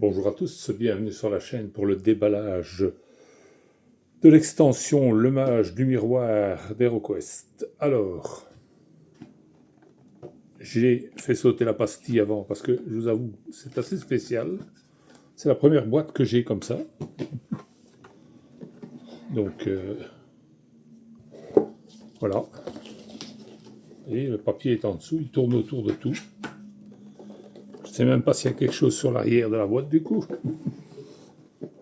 Bonjour à tous, bienvenue sur la chaîne pour le déballage de l'extension Le Mage du Miroir d'HeroQuest. Alors, j'ai fait sauter la pastille avant parce que, je vous avoue, c'est assez spécial. C'est la première boîte que j'ai comme ça. Donc, voilà. Et le papier est en dessous, il tourne autour de tout. Je ne sais même pas s'il y a quelque chose sur l'arrière de la boîte du coup.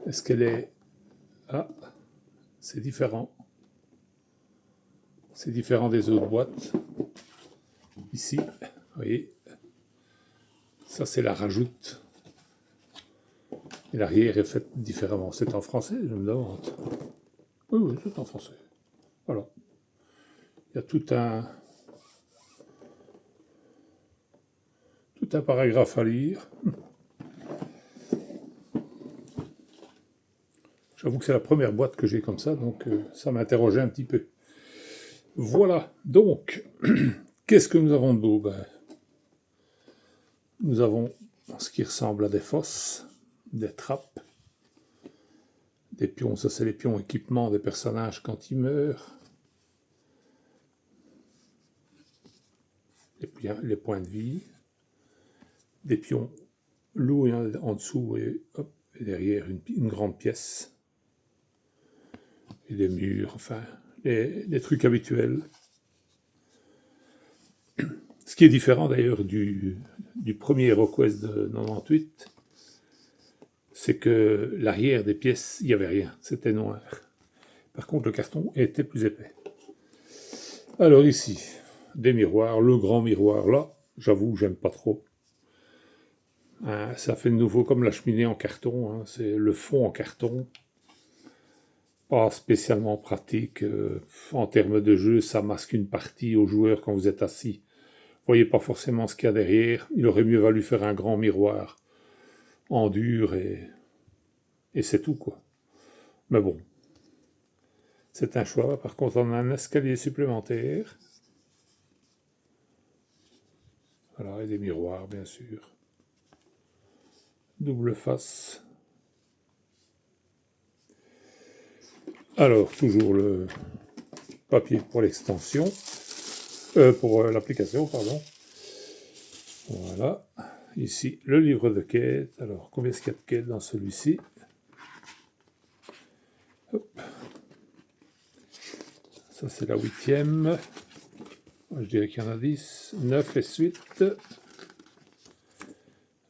Est-ce qu'elle est... Ah, c'est différent. C'est différent des autres boîtes. Ici, vous voyez, ça c'est la rajoute. Et l'arrière est fait différemment. C'est en français, je me demande. Oui, c'est en français. Voilà. Il y a tout un paragraphe à lire. J'avoue que c'est la première boîte que j'ai comme ça, donc ça m'interrogeait un petit peu. Voilà, donc, qu'est-ce que nous avons de beau? Nous avons ce qui ressemble à des fosses, des trappes, des pions, ça c'est les pions équipements des personnages quand ils meurent, les points de vie, des pions lourds en dessous et, hop, et derrière une grande pièce, et des murs, enfin, les trucs habituels. Ce qui est différent d'ailleurs du premier HeroQuest de 98, c'est que l'arrière des pièces, il n'y avait rien, c'était noir. Par contre, le carton était plus épais. Alors ici, des miroirs, le grand miroir là, j'avoue, j'aime pas trop. Hein, ça fait de nouveau comme la cheminée en carton, hein, c'est le fond en carton. Pas spécialement pratique. En termes de jeu, ça masque une partie aux joueurs quand vous êtes assis. Vous voyez pas forcément ce qu'il y a derrière. Il aurait mieux valu faire un grand miroir en dur et c'est tout, quoi. Mais bon, c'est un choix. Par contre, on a un escalier supplémentaire. Voilà, et des miroirs, bien sûr. Double face. Alors, toujours le papier pour l'extension. Pour l'application, pardon. Voilà. Ici, le livre de quête. Alors, combien est-ce qu'il y a de quêtes dans celui-ci? Hop. Ça, c'est la 8e. Je dirais qu'il y en a 10. 9 et suite.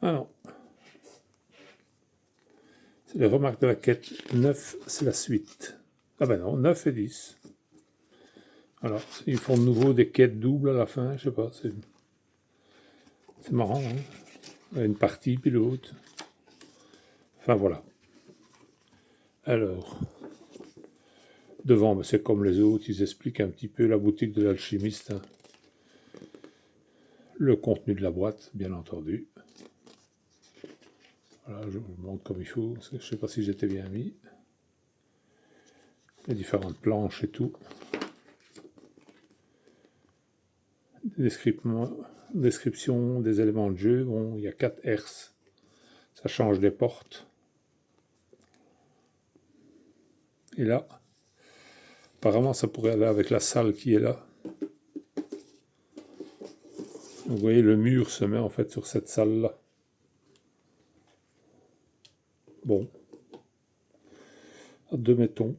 Ah non. C'est les remarques de la quête. 9, c'est la suite. Ah ben non, 9 et 10. Alors, ils font de nouveau des quêtes doubles à la fin, je sais pas. C'est marrant, hein. Une partie, puis l'autre. Enfin, voilà. Alors, devant, c'est comme les autres, ils expliquent un petit peu la boutique de l'alchimiste. Hein. Le contenu de la boîte, bien entendu. Voilà, je vous montre comme il faut, parce que je ne sais pas si j'étais bien mis. Les différentes planches et tout. Description des éléments de jeu. Bon, il y a 4 hertz. Ça change des portes. Et là, apparemment, ça pourrait aller avec la salle qui est là. Donc, vous voyez, le mur se met en fait sur cette salle-là. Bon. Admettons.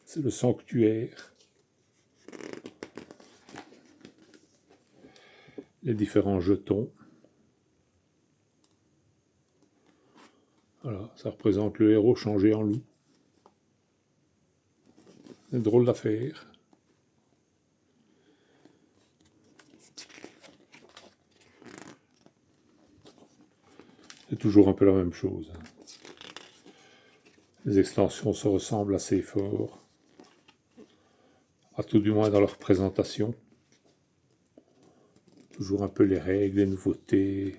C'est le sanctuaire. Les différents jetons. Voilà, ça représente le héros changé en loup. C'est une drôle d'affaire. C'est toujours un peu la même chose. Les extensions se ressemblent assez fort, à tout du moins dans leur présentation. Toujours un peu les règles, les nouveautés.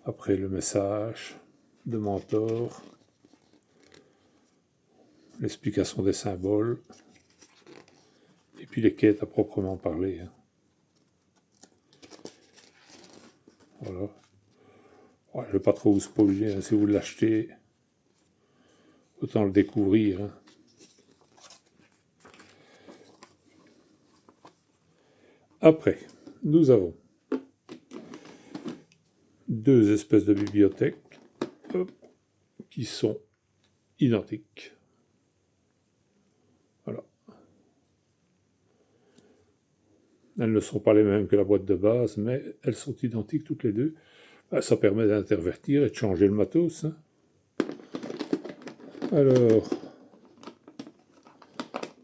Après le message de mentor. L'explication des symboles. Et puis les quêtes à proprement parler. Hein. Voilà. Ouais, je ne vais pas trop vous spoiler, hein. Si vous l'achetez, autant le découvrir, hein. Après, nous avons deux espèces de bibliothèques qui sont identiques. Voilà. Elles ne sont pas les mêmes que la boîte de base, mais elles sont identiques toutes les deux. Ça permet d'intervertir et de changer le matos, hein. Alors,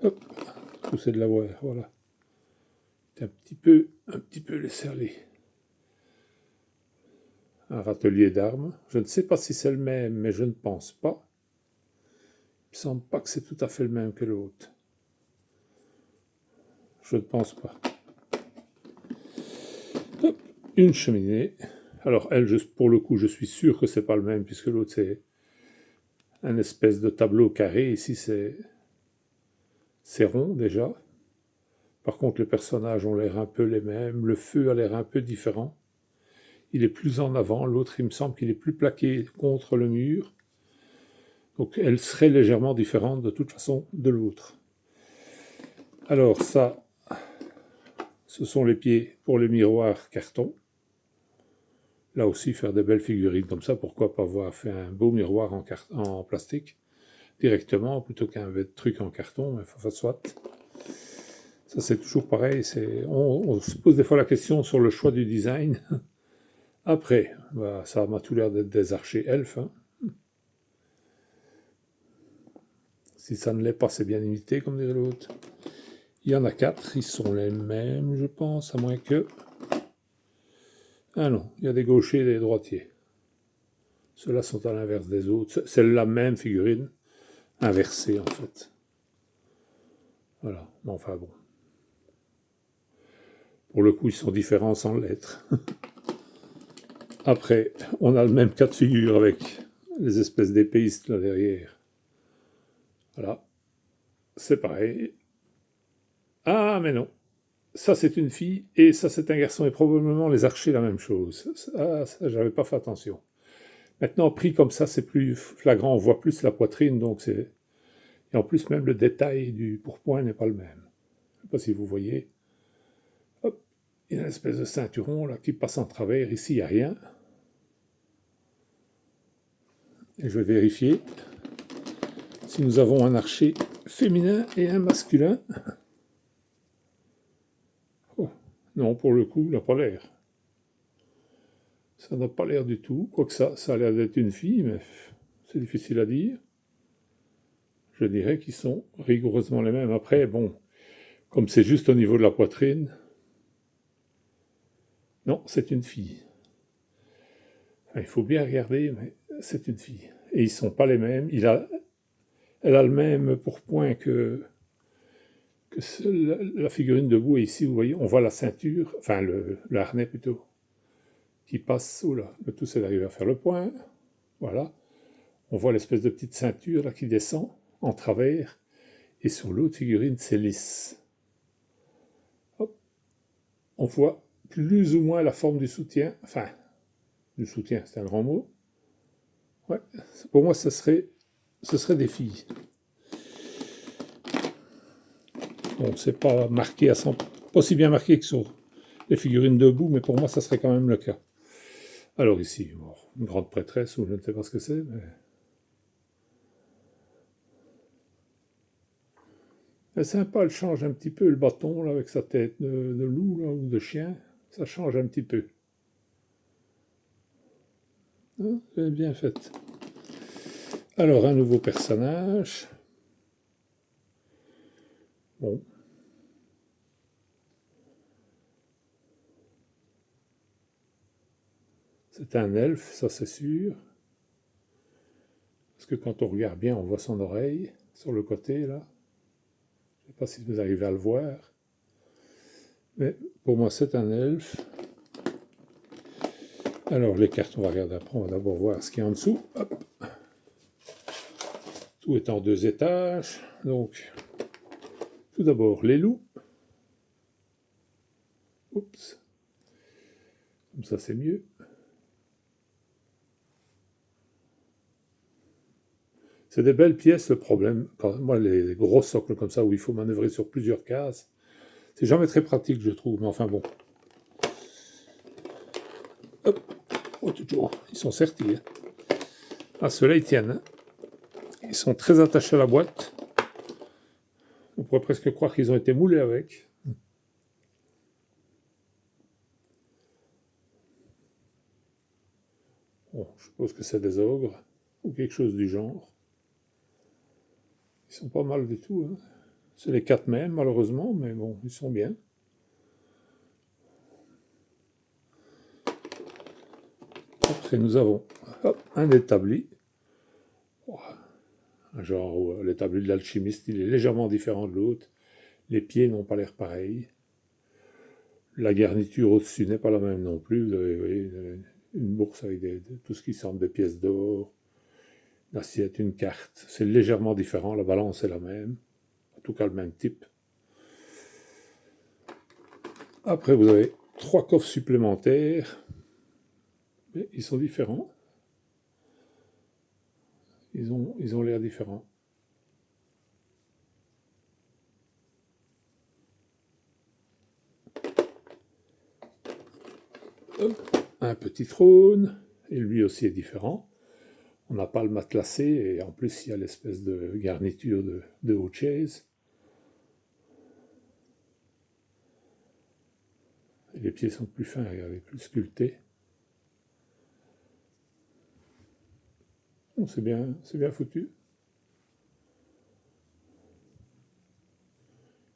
hop, pousser de la voir, voilà. Un petit peu laisser aller. Un râtelier d'armes. Je ne sais pas si c'est le même, mais je ne pense pas. Il ne semble pas que c'est tout à fait le même que l'autre. Je ne pense pas. Hop, une cheminée. Alors elle, pour le coup, je suis sûr que c'est pas le même, puisque l'autre c'est un espèce de tableau carré. Ici c'est rond déjà. Par contre, les personnages ont l'air un peu les mêmes. Le feu a l'air un peu différent. Il est plus en avant. L'autre, il me semble qu'il est plus plaqué contre le mur. Donc elle serait légèrement différente de toute façon de l'autre. Alors ça, ce sont les pieds pour le miroir carton. Là aussi, faire des belles figurines comme ça, pourquoi pas avoir fait un beau miroir en plastique directement, plutôt qu'un truc en carton, mais soit. Ça, c'est toujours pareil. On se pose des fois la question sur le choix du design. Après, ça m'a tout l'air d'être des archers elfes, hein. Si ça ne l'est pas, c'est bien imité, comme dirait l'autre. Il y en a 4, ils sont les mêmes, je pense, à moins que... Ah non, il y a des gauchers et des droitiers. Ceux-là sont à l'inverse des autres. C'est la même figurine, inversée en fait. Voilà, mais enfin bon. Pour le coup, ils sont différents sans l'être. Après, on a le même cas de figure avec les espèces d'épéistes là derrière. Voilà, c'est pareil. Ah, mais non. Ça, c'est une fille et ça, c'est un garçon. Et probablement les archers, la même chose. Ça, j'avais pas fait attention. Maintenant, pris comme ça, c'est plus flagrant. On voit plus la poitrine, donc c'est... Et en plus, même le détail du pourpoint n'est pas le même. Je ne sais pas si vous voyez. Hop, il y a une espèce de ceinturon là qui passe en travers. Ici, il n'y a rien. Et je vais vérifier si nous avons un archer féminin et un masculin. Oh, non, pour le coup, il n'a pas l'air. Ça n'a pas l'air du tout. Quoique ça a l'air d'être une fille, mais c'est difficile à dire. Je dirais qu'ils sont rigoureusement les mêmes. Après, bon, comme c'est juste au niveau de la poitrine, non, c'est une fille. Enfin, il faut bien regarder, mais c'est une fille. Et ils ne sont pas les mêmes. Elle a le même pourpoint que la figurine debout. Et ici, vous voyez, on voit la ceinture, enfin le harnais plutôt, qui passe. Oula, le tout c'est d'arriver à faire le point. Voilà. On voit l'espèce de petite ceinture là qui descend en travers. Et sur l'autre figurine, c'est lisse. Hop. On voit plus ou moins la forme du soutien. Enfin, du soutien, c'est un grand mot. Ouais. Pour moi, ce serait des filles. Bon, c'est pas marqué à 100, pas si bien marqué que sur les figurines debout, mais pour moi, ça serait quand même le cas. Alors ici, bon, une grande prêtresse, ou je ne sais pas ce que c'est, mais... C'est sympa, elle change un petit peu le bâton, là, avec sa tête de loup, là, ou de chien. Ça change un petit peu. Hein, c'est bien fait. Alors, un nouveau personnage. Bon. C'est un elfe, ça c'est sûr. Parce que quand on regarde bien, on voit son oreille sur le côté, là. Je ne sais pas si vous arrivez à le voir. Mais pour moi, c'est un elfe. Alors, les cartes, on va regarder après. On va d'abord voir ce qu'il y a en dessous. Hop. Tout est en 2 étages. Donc, tout d'abord, les loups. Oups. Comme ça, c'est mieux. C'est des belles pièces, le problème, moi les gros socles comme ça où il faut manœuvrer sur plusieurs cases, c'est jamais très pratique je trouve, mais enfin bon. Hop, oh, toujours, ils sont sertis. Hein. Ah, ceux-là ils tiennent, hein. Ils sont très attachés à la boîte. On pourrait presque croire qu'ils ont été moulés avec. Bon, je suppose que c'est des ogres, ou quelque chose du genre. Ils sont pas mal du tout. Hein. C'est les 4 mêmes, malheureusement, mais bon, ils sont bien. Après, nous avons un établi. Genre, l'établi de l'alchimiste, il est légèrement différent de l'autre. Les pieds n'ont pas l'air pareils. La garniture au-dessus n'est pas la même non plus. Vous avez une bourse avec tout ce qui semble des pièces d'or, une assiette, une carte. C'est légèrement différent. La balance est la même. En tout cas, le même type. Après, vous avez 3 coffres supplémentaires. Mais ils sont différents. Ils ont l'air différents. Hop, un petit trône, et lui aussi est différent. On n'a pas le matelassé, et en plus il y a l'espèce de garniture de haute chaise. Et les pieds sont plus fins, regardez, plus sculptés. Bon, c'est bien foutu.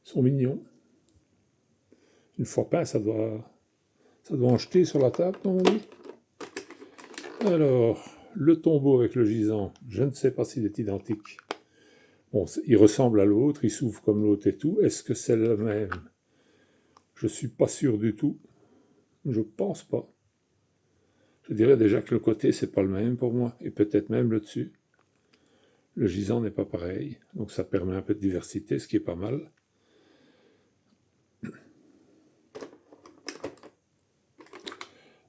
Ils sont mignons. Une fois peint, ça doit en jeter sur la table, comme on dit. Alors, le tombeau avec le gisant, je ne sais pas s'il est identique. Bon, il ressemble à l'autre, il s'ouvre comme l'autre et tout. Est-ce que c'est le même? Je ne suis pas sûr du tout. Je pense pas. Je dirais déjà que le côté, c'est pas le même pour moi, et peut-être même le dessus. Le gisant n'est pas pareil, donc ça permet un peu de diversité, ce qui est pas mal.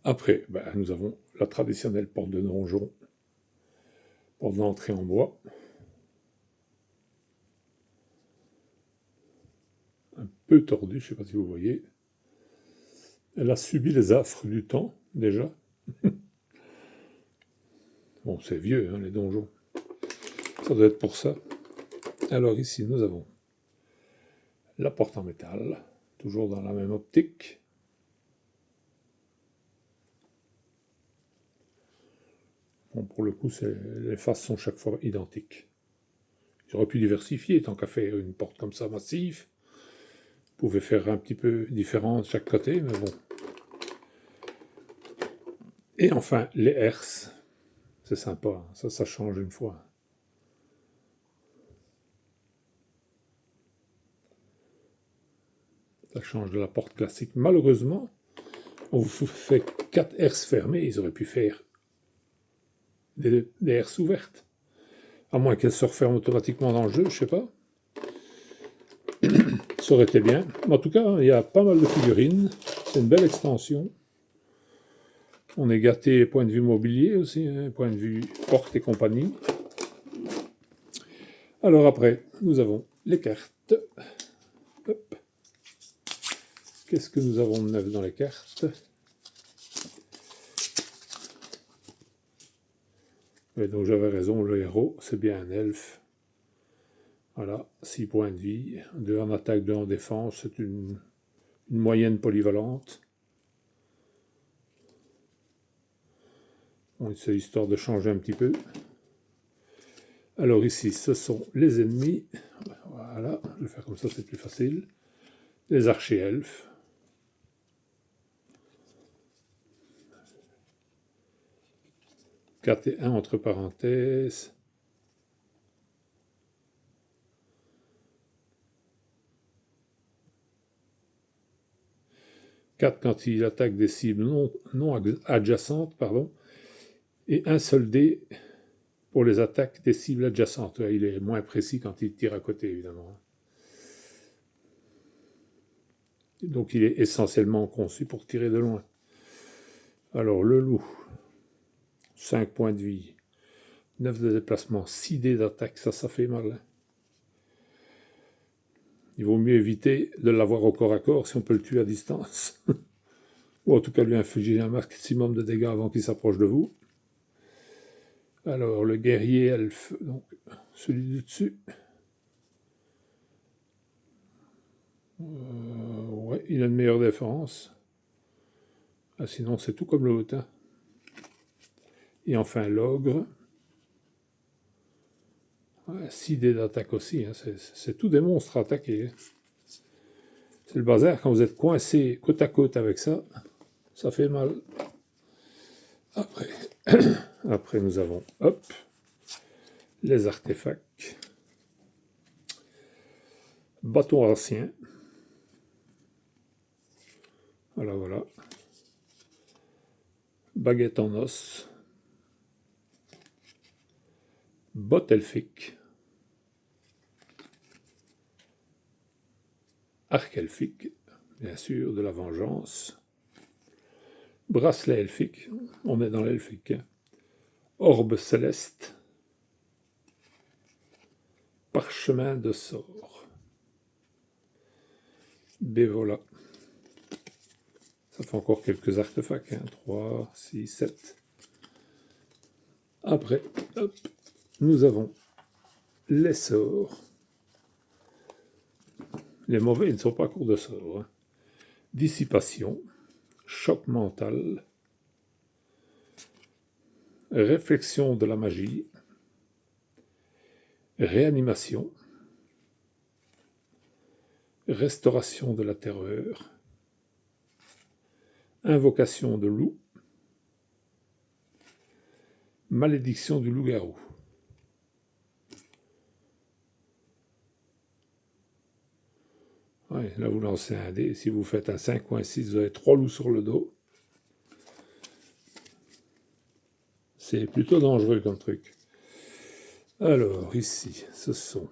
Après, nous avons la traditionnelle porte de donjon, porte d'entrée en bois. Un peu tordue, je ne sais pas si vous voyez. Elle a subi les affres du temps, déjà. Bon, c'est vieux, hein, les donjons. Ça doit être pour ça. Alors ici, nous avons la porte en métal, toujours dans la même optique. Bon, pour le coup, les faces sont chaque fois identiques. Ils auraient pu diversifier, tant qu'à faire une porte comme ça massive. Ils pouvaient faire un petit peu différent de chaque côté, mais bon. Et enfin, les herses. C'est sympa, ça change une fois. Ça change de la porte classique. Malheureusement, on vous fait 4 herses fermées, ils auraient pu faire des herses ouvertes. À moins qu'elles se referment automatiquement dans le jeu, je sais pas. Ça aurait été bien. Mais en tout cas, il y a pas mal de figurines. C'est une belle extension. On est gâté point de vue mobilier aussi, hein, point de vue porte et compagnie. Alors après, nous avons les cartes. Hop. Qu'est-ce que nous avons de neuf dans les cartes? Et donc j'avais raison, le héros, c'est bien un elfe. Voilà, 6 points de vie, 2 en attaque, 2 en défense, c'est une moyenne polyvalente. Bon, c'est histoire de changer un petit peu. Alors ici, ce sont les ennemis. Voilà, je vais faire comme ça, c'est plus facile. Les archers-elfes. « 4 et 1 entre parenthèses. « 4 quand il attaque des cibles non adjacentes, pardon, et un seul dé pour les attaques des cibles adjacentes. » Il est moins précis quand il tire à côté, évidemment. Donc il est essentiellement conçu pour tirer de loin. Alors le loup, 5 points de vie. 9 de déplacement, 6 dés d'attaque, ça fait mal. Hein. Il vaut mieux éviter de l'avoir au corps à corps si on peut le tuer à distance. Ou en tout cas lui infliger un maximum de dégâts avant qu'il s'approche de vous. Alors le guerrier elfe, donc celui du dessus. Ouais, il a une meilleure défense. Ah, sinon c'est tout comme l'autre. Hein. Et enfin l'ogre. 6 dés d'attaque aussi, hein. C'est tout des monstres à attaquer. Hein. C'est le bazar, quand vous êtes coincé côte à côte avec ça, ça fait mal. Après nous avons, hop, les artefacts. Bâton ancien. Voilà. Baguette en os. Botte elfique. Arc elfique, bien sûr, de la vengeance. Bracelet elfique, on est dans l'elfique. Hein. Orbe céleste. Parchemin de sort. Bévola. Ça fait encore quelques artefacts. Hein. 3, 6, 7. Après, hop, nous avons les sorts. Les mauvais, ils ne sont pas courts de sorts. Hein. Dissipation, choc mental, réflexion de la magie, réanimation, restauration de la terreur, invocation de loup, malédiction du loup-garou. Ouais, là, vous lancez un dé. Si vous faites un 5 ou un 6, vous avez 3 loups sur le dos. C'est plutôt dangereux comme truc. Alors, ici, ce sont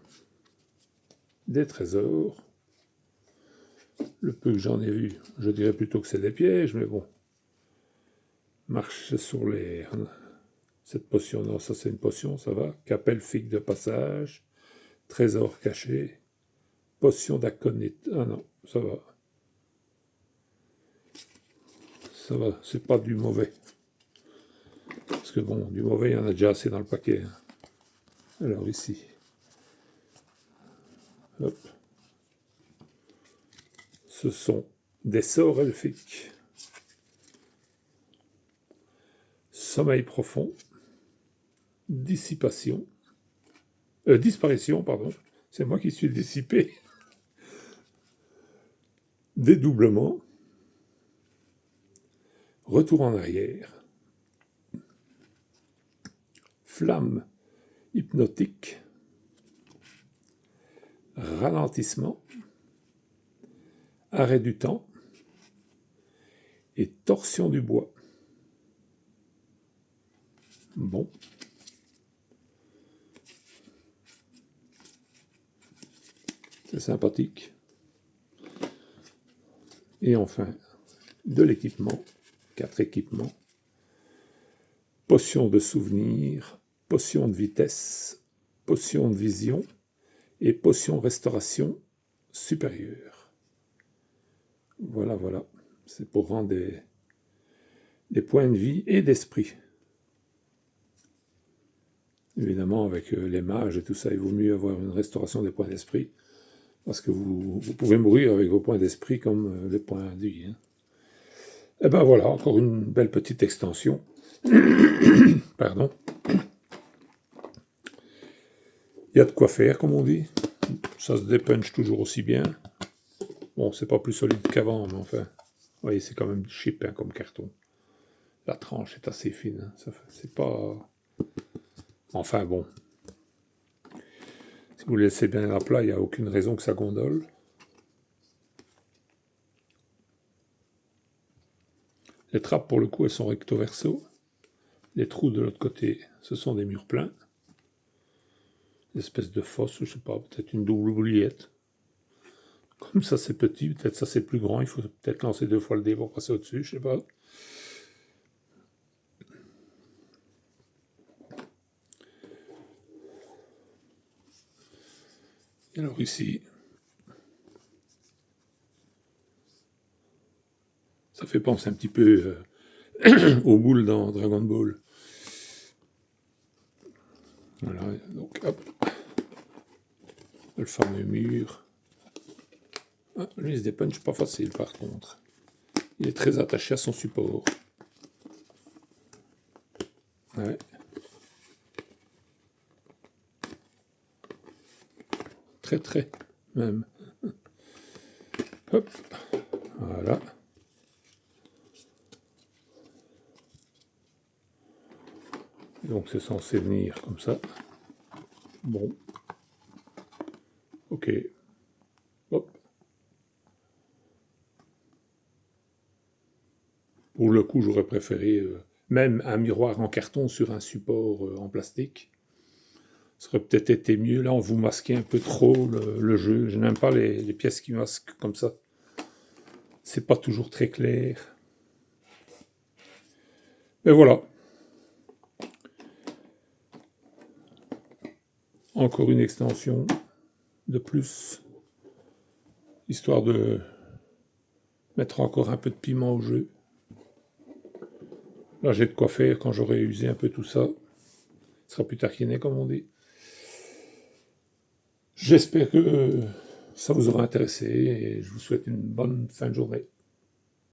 des trésors. Le peu que j'en ai vu, je dirais plutôt que c'est des pièges, mais bon. Marche sur l'air. Cette potion, non, ça c'est une potion, ça va. Cape elfique de passage. Trésor caché. Potion d'aconite. Ah non, ça va. Ça va, c'est pas du mauvais. Parce que bon, du mauvais, il y en a déjà assez dans le paquet. Alors ici. Hop. Ce sont des sorts elfiques. Sommeil profond. Disparition, pardon. C'est moi qui suis dissipé. Dédoublement. Retour en arrière. Flamme hypnotique. Ralentissement. Arrêt du temps. Et torsion du bois. Bon. C'est sympathique. Et enfin, de l'équipement. 4 équipements. Potion de souvenir, potion de vitesse, potion de vision et potion restauration supérieure. Voilà. C'est pour rendre des points de vie et d'esprit. Évidemment, avec les mages et tout ça, il vaut mieux avoir une restauration des points d'esprit, parce que vous pouvez mourir avec vos points d'esprit comme les points de vie. Hein. Et ben voilà, encore une belle petite extension. Pardon. Il y a de quoi faire, comme on dit. Ça se dépunche toujours aussi bien. Bon, c'est pas plus solide qu'avant, mais enfin, vous voyez, c'est quand même cheap hein, comme carton. La tranche est assez fine. Hein. C'est pas... Enfin bon. Si vous le laissez bien à plat, il n'y a aucune raison que ça gondole. Les trappes, pour le coup, elles sont recto verso. Les trous de l'autre côté, ce sont des murs pleins. Une espèce de fosse, je sais pas, peut-être une double oubliette. Comme ça, c'est petit, peut-être ça, c'est plus grand. Il faut peut-être lancer 2 fois le dé pour passer au-dessus, je sais pas. Alors ici, ça fait penser un petit peu aux boules dans Dragon Ball. Voilà, donc hop, le fameux mur. Ah, lui, il se dépunch pas facile par contre. Il est très attaché à son support. Ouais. Très même. Hop, voilà. Donc c'est censé venir comme ça. Bon. Ok. Hop. Pour le coup, j'aurais préféré même un miroir en carton sur un support en plastique. Ça aurait peut-être été mieux. Là, on vous masquait un peu trop le jeu. Je n'aime pas les pièces qui masquent comme ça. C'est pas toujours très clair. Mais voilà. Encore une extension de plus. Histoire de mettre encore un peu de piment au jeu. Là, j'ai de quoi faire quand j'aurai usé un peu tout ça. Ce sera plus tarquiné, comme on dit. J'espère que ça vous aura intéressé et je vous souhaite une bonne fin de journée.